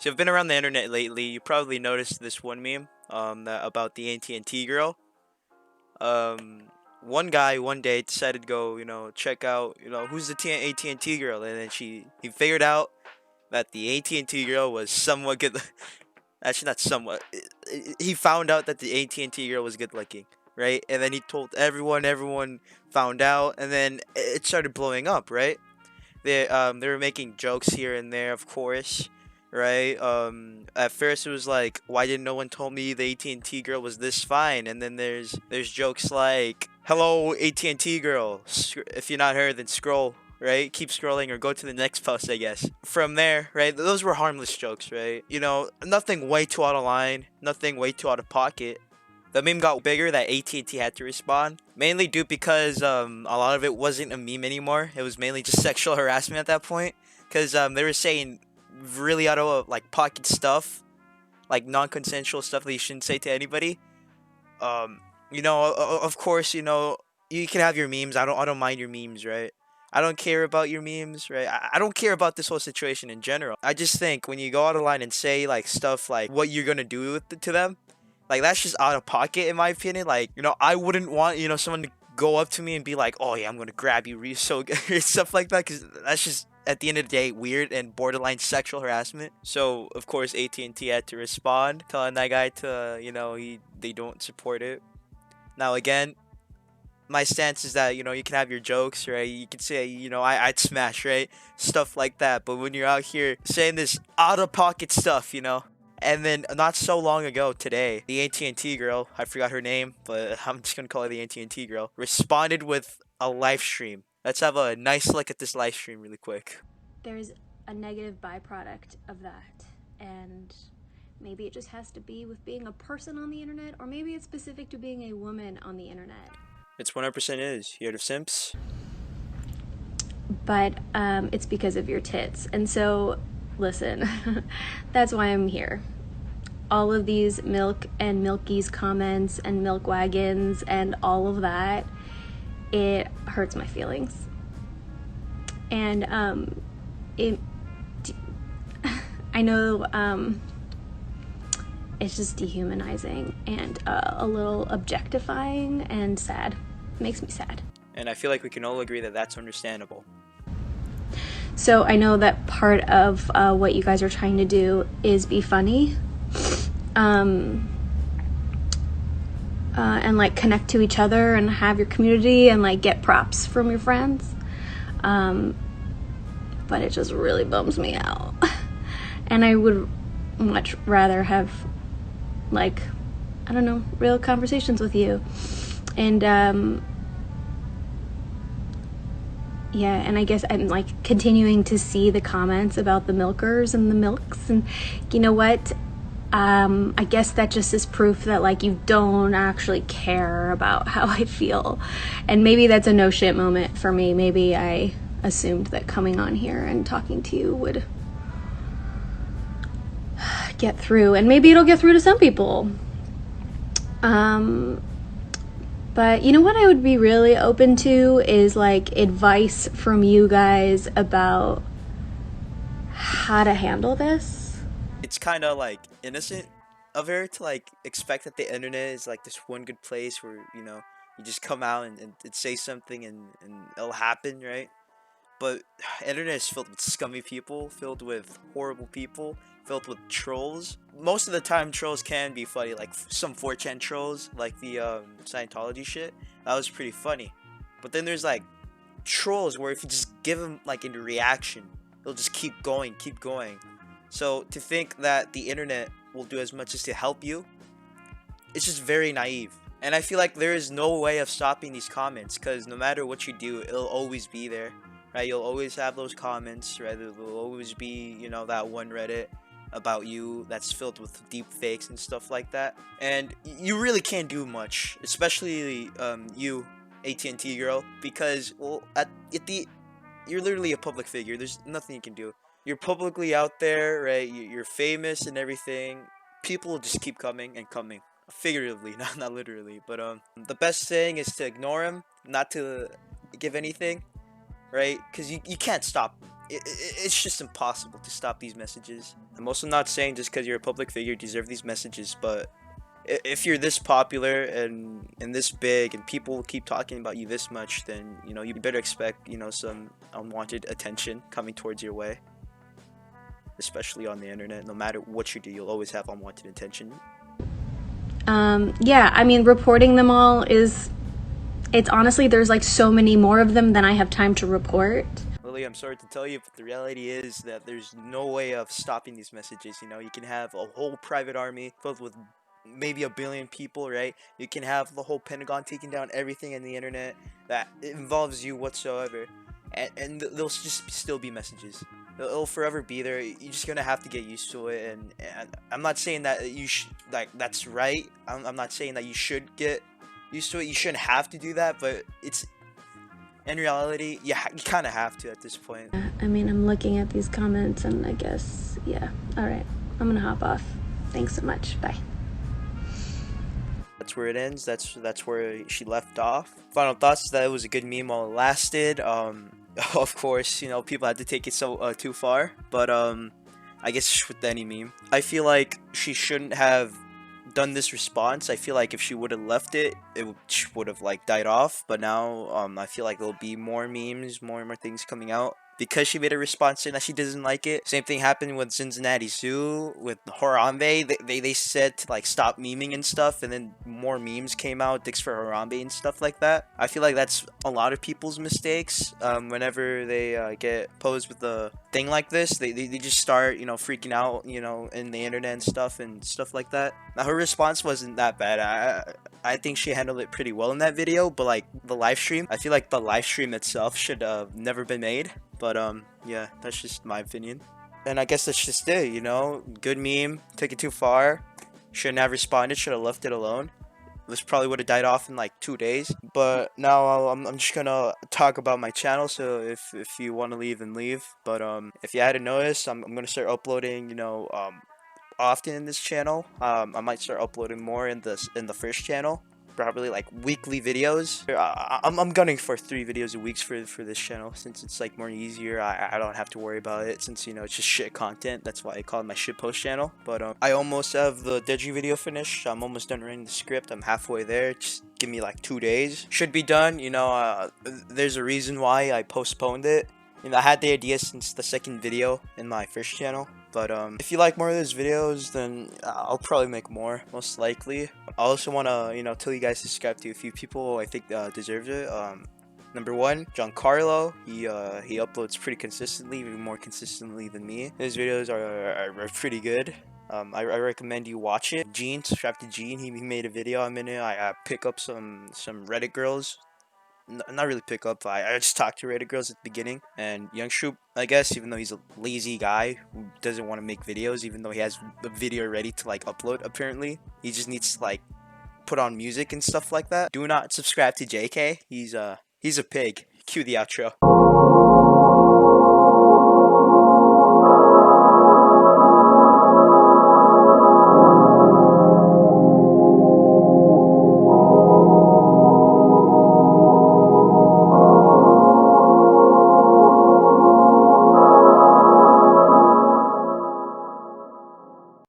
So I've been around the internet lately. You probably noticed this one meme about the AT&T girl. Um One guy one day decided to go, check out, who's the AT&T girl, and then he figured out that the AT&T girl was somewhat good. Actually, not somewhat. He found out that the AT&T girl was good looking, right? And then he told everyone. Everyone found out, and then it started blowing up, right? They were making jokes here and there, of course, right? At first it was like, why didn't no one told me the AT&T girl was this fine? And then there's jokes like, hello AT&T girl. If you're not her, then scroll. Right, keep scrolling or go to the next post, I guess. From there, right, those were harmless jokes, right? Nothing way too out of line, nothing way too out of pocket. The meme got bigger that AT&T had to respond, mainly due because a lot of it wasn't a meme anymore. It was mainly just sexual harassment at that point, because they were saying really out of like pocket stuff, like non-consensual stuff that you shouldn't say to anybody. Of course, you can have your memes. I don't mind your memes, right? I don't care about your memes, right? I don't care about this whole situation in general. I just think when you go out of line and say like stuff like what you're gonna do to them, like that's just out of pocket in my opinion. Like, I wouldn't want, someone to go up to me and be like, "Oh yeah, I'm gonna grab you, so stuff like that," because that's just at the end of the day weird and borderline sexual harassment. So of course AT&T had to respond, telling that guy to, they don't support it. Now again, my stance is that, you can have your jokes, right? You can say, I'd smash, right? Stuff like that. But when you're out here saying this out of pocket stuff, and then not so long ago today, the AT&T girl, I forgot her name, but I'm just gonna call her the AT&T girl, responded with a live stream. Let's have a nice look at this live stream really quick. There's a negative byproduct of that, and maybe it just has to be with being a person on the internet, or maybe it's specific to being a woman on the internet. It's 100% is. You heard of simps? But it's because of your tits. And so, listen, that's why I'm here. All of these milk and milkies comments and milk wagons and all of that, it hurts my feelings. And it, I know it's just dehumanizing and a little objectifying and sad. It makes me sad. And I feel like we can all agree that that's understandable. So I know that part of what you guys are trying to do is be funny, and like connect to each other and have your community and like get props from your friends. But it just really bums me out. And I would much rather have, like, I don't know, real conversations with you. And yeah, and I guess I'm like continuing to see the comments about the milkers and the milks, and you know what? I guess that just is proof that like you don't actually care about how I feel. And maybe that's a no shit moment for me. Maybe I assumed that coming on here and talking to you would get through, and maybe it'll get through to some people. But you know what I would be really open to is like advice from you guys about how to handle this. It's kind of like innocent of her to like expect that the internet is like this one good place where, you just come out and say something and it'll happen, right? But internet is filled with scummy people, filled with horrible people, filled with trolls. Most of the time, trolls can be funny, like some 4chan trolls, like the Scientology shit. That was pretty funny. But then there's like trolls where if you just give them like a reaction, they'll just keep going, keep going. So to think that the internet will do as much as to help you, it's just very naive. And I feel like there is no way of stopping these comments, because no matter what you do, it'll always be there. Right, you'll always have those comments, right? There'll always be, that one Reddit about you that's filled with deep fakes and stuff like that. And you really can't do much, especially you, AT&T girl, because well, you're literally a public figure. There's nothing you can do. You're publicly out there, right? You're famous and everything. People will just keep coming and coming, figuratively, not literally. But the best thing is to ignore them, not to give anything, right? Because you can't stop it's just impossible to stop these messages. I'm also not saying just because you're a public figure you deserve these messages, but if you're this popular and this big and people keep talking about you this much, then you better expect some unwanted attention coming towards your way, especially on the internet. No matter what you do, you'll always have unwanted attention. Yeah, I mean, reporting them all it's honestly, there's like so many more of them than I have time to report. Lily, I'm sorry to tell you, but the reality is that there's no way of stopping these messages. You can have a whole private army filled with maybe a billion people, right? You can have the whole Pentagon taking down everything in the internet that involves you whatsoever, and there'll just still be messages. It'll forever be there. You're just gonna have to get used to it, and I'm not saying that you like that's right. I'm not saying that you should get used to it. You shouldn't have to do that, but it's in reality, you kind of have to at this point. I mean, I'm looking at these comments and I guess, yeah. All right, I'm gonna hop off. Thanks so much. Bye. That's where it ends. That's where she left off. Final thoughts is that it was a good meme while it lasted. Of course, people had to take it so too far, but I guess with any meme, I feel like she shouldn't have done this response. I feel like if she would have left it, would have like died off. But now, I feel like there'll be more memes, more and more things coming out because she made a response saying that she doesn't like it. Same thing happened with Cincinnati Zoo with Harambe. They said to like stop memeing and stuff, and then more memes came out, dicks for Harambe and stuff like that. I feel like that's a lot of people's mistakes. Whenever they get posed with a thing like this, they just start freaking out in the internet and stuff like that. Now her response wasn't that bad. I think she handled it pretty well in that video, but like the live stream, I feel like the live stream itself should have never been made. But yeah, that's just my opinion. And I guess that's just it. Good meme, took it too far. Shouldn't have responded, should have left it alone. This probably would have died off in like 2 days. But now I'm just gonna talk about my channel. So if you want to leave, then leave. But if you hadn't noticed, I'm gonna start uploading often in this channel. I might start uploading more in the first channel, probably like weekly videos. I'm gunning for 3 videos a week for this channel since it's like more easier. I don't have to worry about it since it's just shit content. That's why I call it my shit post channel. But I almost have the Deji video finished. I'm almost done writing the script. I'm halfway there. Just give me like 2 days. Should be done. There's a reason why I postponed it. I had the idea since the second video in my first channel. But if you like more of those videos, then I'll probably make more, most likely. I also want to, tell you guys to subscribe to a few people I think deserves it. Number one, Giancarlo. He uploads pretty consistently, even more consistently than me. His videos are pretty good. I recommend you watch it. Gene, subscribe to Gene. He made a video. I'm in it. I pick up some Reddit girls. Not really pick up. I just talked to Reddit girls at the beginning, and Young Shoop, I guess, even though he's a lazy guy who doesn't want to make videos, even though he has a video ready to like upload, apparently he just needs to like put on music and stuff like that. Do not subscribe to JK. He's a pig. Cue the outro.